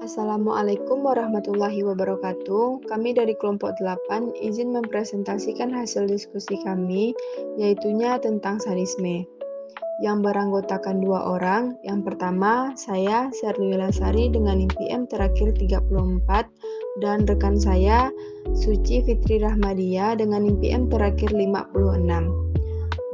Assalamualaikum warahmatullahi wabarakatuh. Kami dari kelompok 8 izin mempresentasikan hasil diskusi kami, yaitunya tentang sadisme, yang beranggotakan 2 orang. Yang pertama, saya, Serniula Sari dengan NIM terakhir 34, dan rekan saya, Suci Fitri Rahmadia dengan NIM terakhir 56.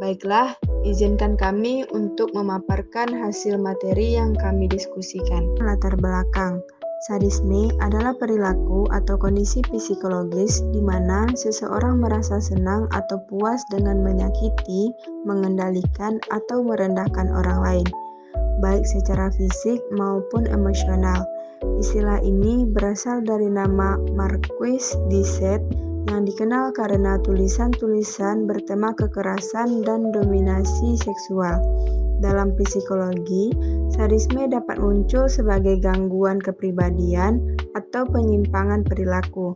Baiklah, izinkan kami untuk memaparkan hasil materi yang kami diskusikan. Latar belakang. Sadisme adalah perilaku atau kondisi psikologis di mana seseorang merasa senang atau puas dengan menyakiti, mengendalikan, atau merendahkan orang lain, baik secara fisik maupun emosional. Istilah ini berasal dari nama Marquis de Sade yang dikenal karena tulisan-tulisan bertema kekerasan dan dominasi seksual. Dalam psikologi, sadisme dapat muncul sebagai gangguan kepribadian atau penyimpangan perilaku,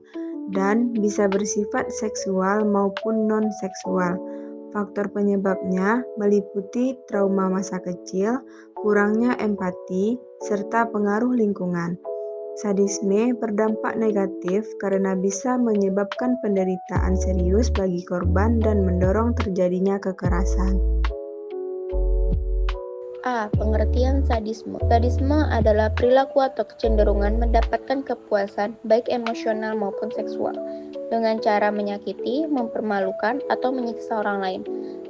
dan bisa bersifat seksual maupun non-seksual. Faktor penyebabnya meliputi trauma masa kecil, kurangnya empati, serta pengaruh lingkungan. Sadisme berdampak negatif karena bisa menyebabkan penderitaan serius bagi korban dan mendorong terjadinya kekerasan. A. Pengertian sadisme. Sadisme adalah perilaku atau kecenderungan mendapatkan kepuasan baik emosional maupun seksual dengan cara menyakiti, mempermalukan, atau menyiksa orang lain.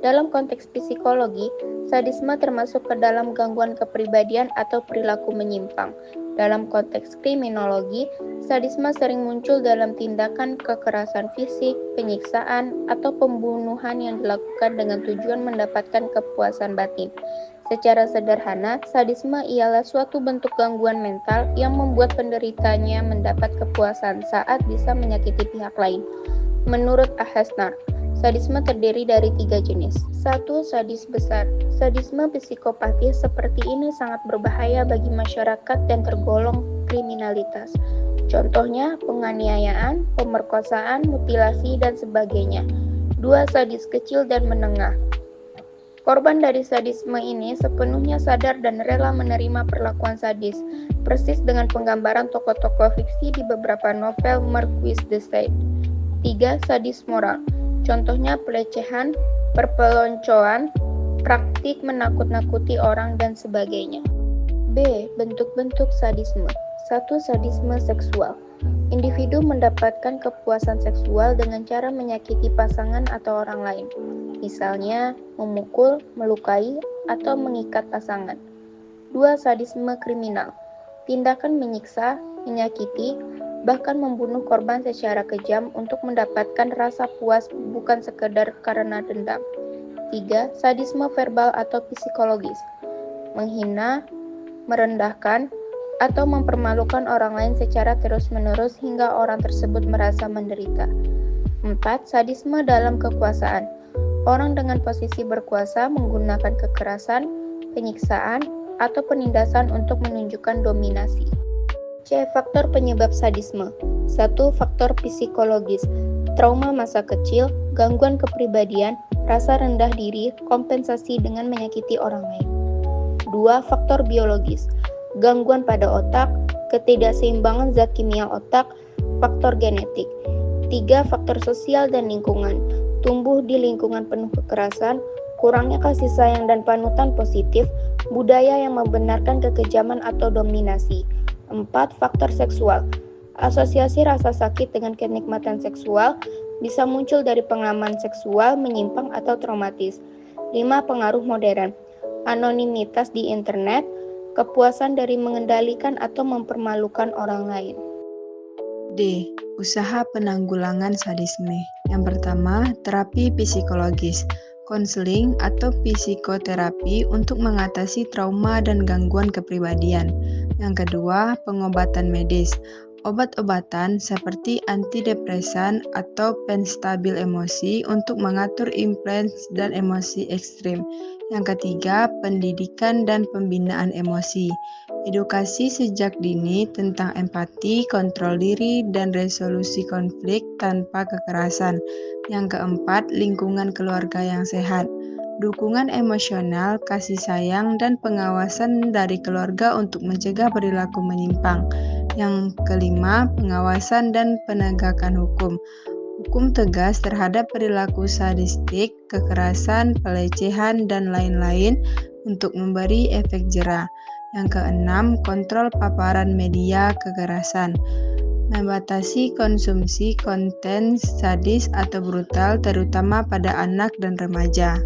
Dalam konteks psikologi, sadisme termasuk ke dalam gangguan kepribadian atau perilaku menyimpang. Dalam konteks kriminologi, sadisme sering muncul dalam tindakan kekerasan fisik, penyiksaan, atau pembunuhan yang dilakukan dengan tujuan mendapatkan kepuasan batin. Secara sederhana, sadisme ialah suatu bentuk gangguan mental yang membuat penderitanya mendapat kepuasan saat bisa menyakiti pihak lain. Menurut Ahasnar, sadisme terdiri dari 3 jenis. 1. Sadis besar. Sadisme psikopatis seperti ini sangat berbahaya bagi masyarakat dan tergolong kriminalitas. Contohnya penganiayaan, pemerkosaan, mutilasi, dan sebagainya. 2. Sadis kecil dan menengah. Korban dari sadisme ini sepenuhnya sadar dan rela menerima perlakuan sadis, persis dengan penggambaran tokoh-tokoh fiksi di beberapa novel Marquis de Sade. 3. Sadis moral. Contohnya pelecehan, perpeloncoan, praktik menakut-nakuti orang, dan sebagainya. B. Bentuk-bentuk sadisme. 1. Sadisme seksual. Individu mendapatkan kepuasan seksual dengan cara menyakiti pasangan atau orang lain. Misalnya, memukul, melukai, atau mengikat pasangan. 2. Sadisme kriminal. Tindakan menyiksa, menyakiti, bahkan membunuh korban secara kejam untuk mendapatkan rasa puas bukan sekedar karena dendam. 3. Sadisme verbal atau psikologis. Menghina, merendahkan, atau mempermalukan orang lain secara terus-menerus hingga orang tersebut merasa menderita. 4. Sadisme dalam kekuasaan. Orang dengan posisi berkuasa menggunakan kekerasan, penyiksaan, atau penindasan untuk menunjukkan dominasi. C. Faktor penyebab sadisme. 1. Faktor psikologis. Trauma masa kecil, gangguan kepribadian, rasa rendah diri, kompensasi dengan menyakiti orang lain. 2. Faktor biologis. Gangguan pada otak, ketidakseimbangan zat kimia otak, faktor genetik. 3. Faktor sosial dan lingkungan. Tumbuh di lingkungan penuh kekerasan, kurangnya kasih sayang dan panutan positif, budaya yang membenarkan kekejaman atau dominasi. 4. Faktor seksual. Asosiasi rasa sakit dengan kenikmatan seksual bisa muncul dari pengalaman seksual menyimpang atau traumatis. 5. Pengaruh modern. Anonimitas di internet, kepuasan dari mengendalikan atau mempermalukan orang lain. D. Usaha penanggulangan sadisme. Yang pertama, terapi psikologis, konseling atau psikoterapi untuk mengatasi trauma dan gangguan kepribadian. Yang kedua, pengobatan medis, obat-obatan seperti antidepresan atau penstabil emosi untuk mengatur impuls dan emosi ekstrim. Yang ketiga, pendidikan dan pembinaan emosi. Edukasi sejak dini tentang empati, kontrol diri, dan resolusi konflik tanpa kekerasan. Yang keempat, lingkungan keluarga yang sehat. Dukungan emosional, kasih sayang, dan pengawasan dari keluarga untuk mencegah perilaku menyimpang. Yang kelima, pengawasan dan penegakan hukum. Hukum tegas terhadap perilaku sadistik, kekerasan, pelecehan, dan lain-lain untuk memberi efek jera. Yang keenam, kontrol paparan media kekerasan. Membatasi konsumsi konten sadis atau brutal terutama pada anak dan remaja.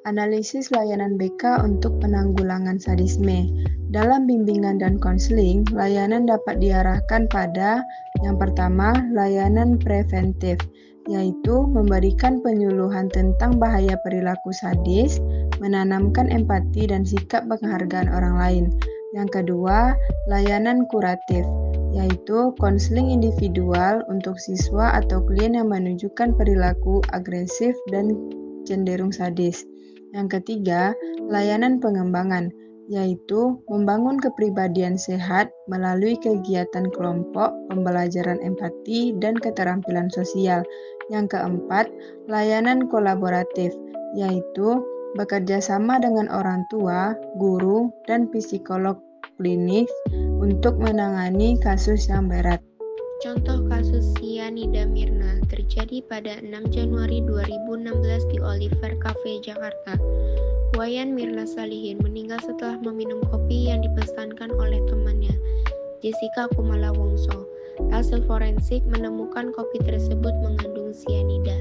Analisis layanan BK untuk penanggulangan sadisme. Dalam bimbingan dan konseling, layanan dapat diarahkan pada yang pertama, layanan preventif, yaitu memberikan penyuluhan tentang bahaya perilaku sadis, menanamkan empati dan sikap penghargaan orang lain. Yang kedua, layanan kuratif, yaitu konseling individual untuk siswa atau klien yang menunjukkan perilaku agresif dan cenderung sadis. Yang ketiga, layanan pengembangan, yaitu membangun kepribadian sehat melalui kegiatan kelompok, pembelajaran empati, dan keterampilan sosial. Yang keempat, layanan kolaboratif, yaitu bekerja sama dengan orang tua, guru, dan psikolog klinis untuk menangani kasus yang berat. Contoh kasus cyanida Mirna terjadi pada 6 Januari 2016 di Oliver Cafe, Jakarta. Wayan Mirna Salihin meninggal setelah meminum kopi yang dipesankan oleh temannya, Jessica Kumala Wongso. Hasil forensik menemukan kopi tersebut mengandung cyanida.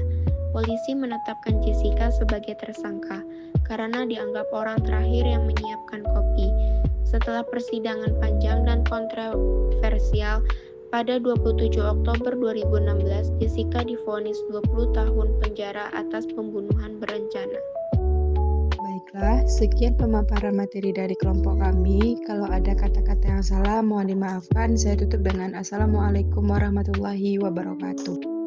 Polisi menetapkan Jessica sebagai tersangka karena dianggap orang terakhir yang menyiapkan kopi. Setelah persidangan panjang dan kontroversial, pada 27 Oktober 2016, Jessica divonis 20 tahun penjara atas pembunuhan berencana. Baiklah, sekian pemaparan materi dari kelompok kami. Kalau ada kata-kata yang salah, mohon dimaafkan. Saya tutup dengan Assalamualaikum warahmatullahi wabarakatuh.